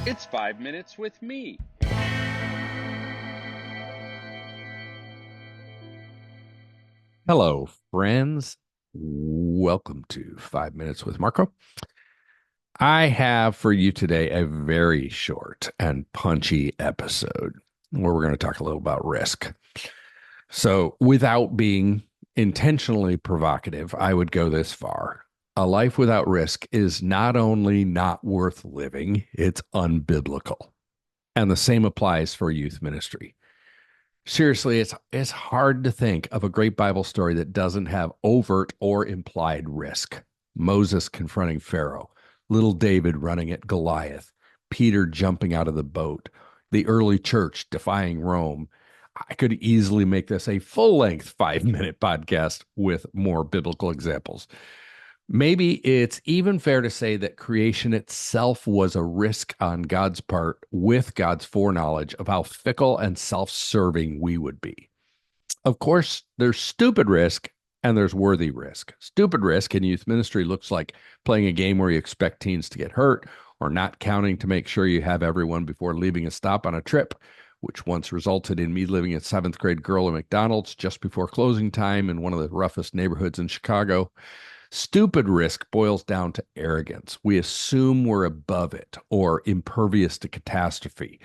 It's 5 minutes with me. Hello, friends. Welcome to 5 Minutes with Marko. I have for you today a very short and punchy episode where we're going to talk a little about risk. So, without being intentionally provocative, I would go this far. A life without risk is not only not worth living, it's unbiblical. And the same applies for youth ministry. Seriously, it's hard to think of a great Bible story that doesn't have overt or implied risk. Moses confronting Pharaoh, little David running at Goliath, Peter jumping out of the boat, the early church defying Rome. I could easily make this a full-length 5-minute podcast with more biblical examples. Maybe it's even fair to say that creation itself was a risk on God's part with God's foreknowledge of how fickle and self-serving we would be. Of course, there's stupid risk and there's worthy risk. Stupid risk in youth ministry looks like playing a game where you expect teens to get hurt or not counting to make sure you have everyone before leaving a stop on a trip, which once resulted in me living a seventh grade girl at McDonald's just before closing time in one of the roughest neighborhoods in Chicago. Stupid risk boils down to arrogance. We assume we're above it or impervious to catastrophe.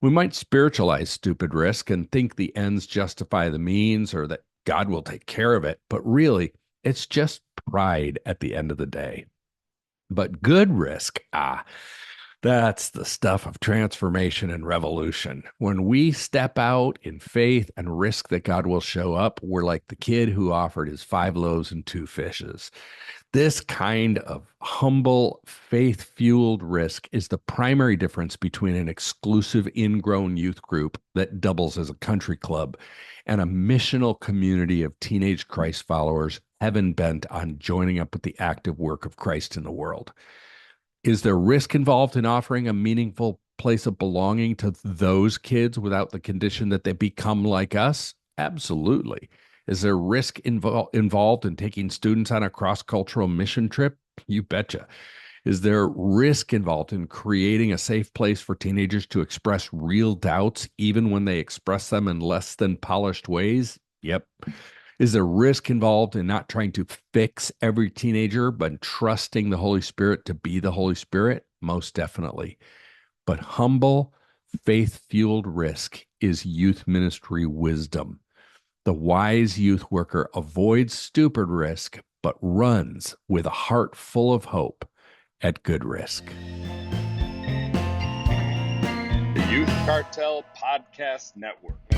We might spiritualize stupid risk and think the ends justify the means or that God will take care of it, but really, it's just pride at the end of the day. But good risk, that's the stuff of transformation and revolution. When we step out in faith and risk that God will show up, we're like the kid who offered his 5 loaves and 2 fishes. This kind of humble, faith-fueled risk is the primary difference between an exclusive ingrown youth group that doubles as a country club and a missional community of teenage Christ followers heaven-bent on joining up with the active work of Christ in the world. Is there risk involved in offering a meaningful place of belonging to those kids without the condition that they become like us? Absolutely. Is there risk involved in taking students on a cross-cultural mission trip? You betcha. Is there risk involved in creating a safe place for teenagers to express real doubts, even when they express them in less than polished ways? Yep. Is there risk involved in not trying to fix every teenager, but trusting the Holy Spirit to be the Holy Spirit? Most definitely. But humble, faith-fueled risk is youth ministry wisdom. The wise youth worker avoids stupid risk, but runs with a heart full of hope at good risk. The Youth Cartel Podcast Network.